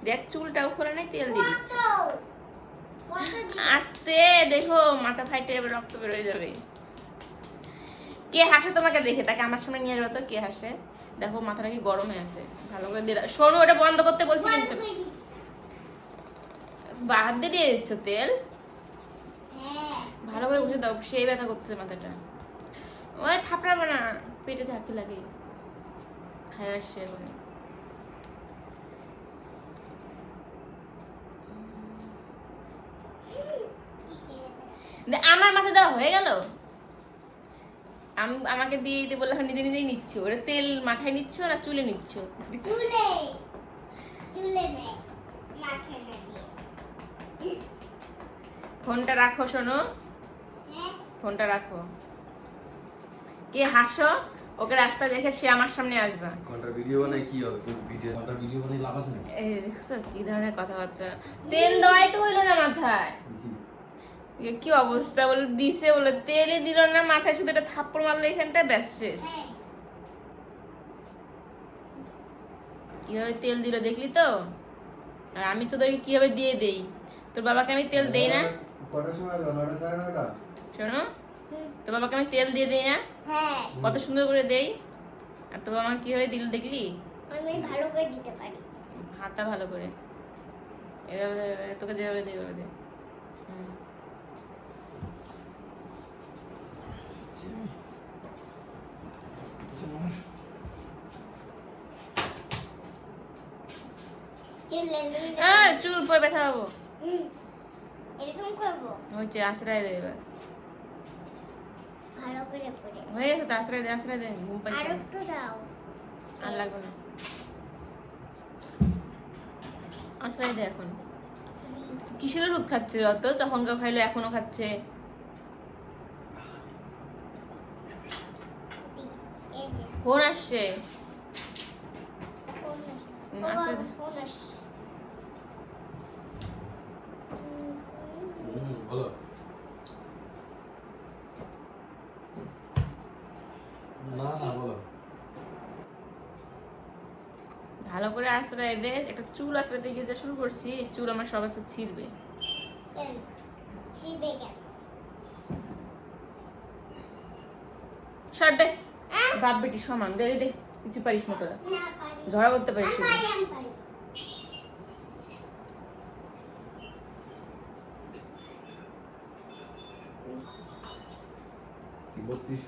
দেখ চুলটাও খোলা নাই, তেল দিয়ে দিচ্ছে। আস্তে দেখো, মাথা ফাইটে রক্ত বের হয়ে যাবে। কে হাসে তোমাকে দেখে? তাকে আমার সামনে নিয়ে যাবো তো। কে হাসে দেখো, মাথাটা কি গরম হয়ে আছে। ভালো করে দিয়ে শোনো, ওটা বন্ধ করতে বলছি কিন্তু। বাহার দিয়ে দিচ্ছ তেল, ভালো করে বসে দাও। সেই ব্যথা করতেছে মাথাটা। ওই থাপড়াবো না, পেটে ঝাঁকি লাগে। হ্যাঁ আসছে এখন। আমার মাথা দেওয়া হয়ে গেল। আমাকে দিয়ে দিতে বললে নিজে নিজেই নিচ্ছ। ওরা তেল মাথায় নিচ্ছ না চুলে নিচ্ছ? ফোনটা রাখো শোনো, ফোনটা রাখো। কে হাসো? ওকে রাস্তা দেখে সে আমার সামনে আসবা। কোনটা ভিডিও বানাই কি হবে? কোনটা ভিডিও বানাই লাভ আছে না? এই দেখছো কি ধরনের কথাবার্তা। তেল দেওয়াই তো হইলো না মাথায়। কি অবস্থা বলে দিছে, বলে তেলই দিল না মাথায়, শুধু একটা থাপ্পড় মারলো এখানটা, ব্যাস শেষ। কিভাবে তেল দিল দেখলি তো? আর আমি তোদেরকে কিভাবে দিয়ে দেই। তোর বাবাকে আমি তেল দেই না? কটার সময়? 9টা, 9:30। শোনো, তোর বাবাকে আমি তেল দিয়ে দেই না? কত সুন্দর করে দেই। আর তোর বাবা কিভাবে দিল দেখলি? আমি ভালো করে দিতে পারি। হাতটা ভালো করে, এভাবে তোকে যেভাবে দেই ওভাবে দে। চুল পরে ব্যথা পাবো। এরকম করবো? হচ্ছে আশ্রয় দে এবার। ভালো করে পড়ে। হয়ে গেছে তো, আশ্রয় দে, আশ্রয় দে। ঘুম আর পাইছে। একটু দাও। আর লাগবে না, আশ্রয় দে এখন। কিসের ওষুধ খাচ্ছে অত? তখনকার খাইলো, এখনো খাচ্ছে। এই যে ফোন আসছে। আশ্রয় দে। ফোন আসছে। বলো। না না বলো। ভালো করে আশ্রয় দে। একটা চুল আশ্রয় দিয়ে যা শুরু করছি, চুল আমার সব আছে ছিঁড়বে। চিবে গেল। সর দে। বাপ বেটি সমান, দে দে, কিছু পারিস না তোরা। না পারি। ঝগড়া করতে পারিস শুধু। আমি পারি।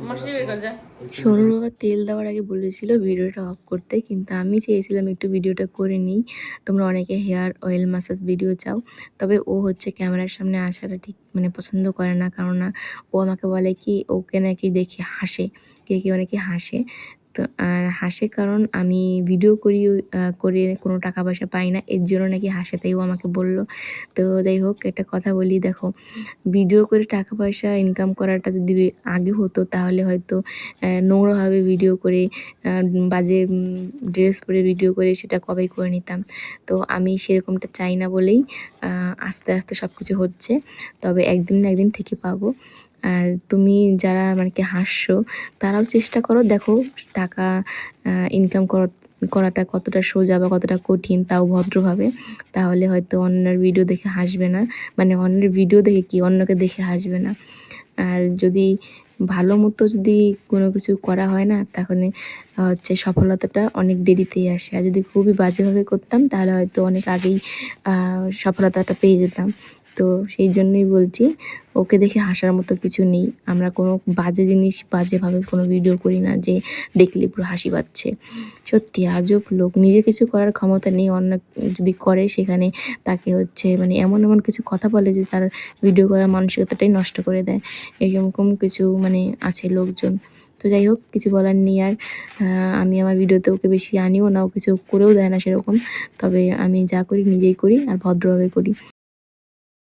মশলি বের কর যা। সোনুর বাবা তেল দেওয়ার আগে বলেছিল ভিডিওটা অফ করতে, কিন্তু আমি চেয়েছিলাম একটু ভিডিওটা করে নিই। তোমরা অনেকে হেয়ার অয়েল ম্যাসাজ ভিডিও চাও, তবে ও হচ্ছে ক্যামেরার সামনে আসাটা ঠিক পছন্দ করে না। কারণ ও আমাকে বলে কি ওকে নাকি দেখে হাসে, কে অনেকে হাসে। তো আর হাসে কারণ আমি ভিডিও করে কোনো টাকা পয়সা পাই না, এর জন্য নাকি হাসে, তাই ও আমাকে বলল। তো যাই হোক, একটা কথা বলি, দেখো ভিডিও করে টাকা পয়সা ইনকাম করাটা যদি আগে হতো তাহলে হয়তো নোংরাভাবে ভিডিও করে, বাজে ড্রেস পরে ভিডিও করে সেটা কবেই করে নিতাম। তো আমি সেরকমটা চাই না বলেই আস্তে আস্তে সব কিছু হচ্ছে। তবে একদিন না একদিন ঠিকই পাবো। আর তুমি যারা কি হাসছো তারাও চেষ্টা করো, দেখো টাকা ইনকাম করাটা কতটা সোজা বা কতটা কঠিন, তাও ভদ্রভাবে। তাহলে হয়তো অন্যের ভিডিও দেখে হাসবে না, অন্যের ভিডিও দেখে কি অন্যকে দেখে হাসবে না। আর যদি ভালো মতো যদি কোনো কিছু করা হয় না, তখন হচ্ছে সফলতাটা অনেক দেরিতেই আসে। আর যদি খুবই বাজেভাবে করতাম তাহলে হয়তো অনেক আগেই সফলতাটা পেয়ে যেতাম। তো সেই জন্যই বলছি, ওকে দেখে হাসার মতো কিছু নেই। আমরা কোনো বাজে জিনিস বাজেভাবে কোনো ভিডিও করি না যে দেখলে পুরো হাসি পাচ্ছে। সত্যি আজব লোক, নিজে কিছু করার ক্ষমতা নেই, অন্য যদি করে সেখানে তাকে হচ্ছে এমন এমন কিছু কথা বলে যে তার ভিডিও করার মানসিকতাটাই নষ্ট করে দেয়। এরকম কিছু আছে লোকজন। তো যাই হোক, কিছু বলার নেই। আর আমি আমার ভিডিওতে ওকে বেশি আনিও না, ও কিছু করেও দেয় না সেরকম। তবে আমি যা করি নিজেই করি আর ভদ্রভাবে করি।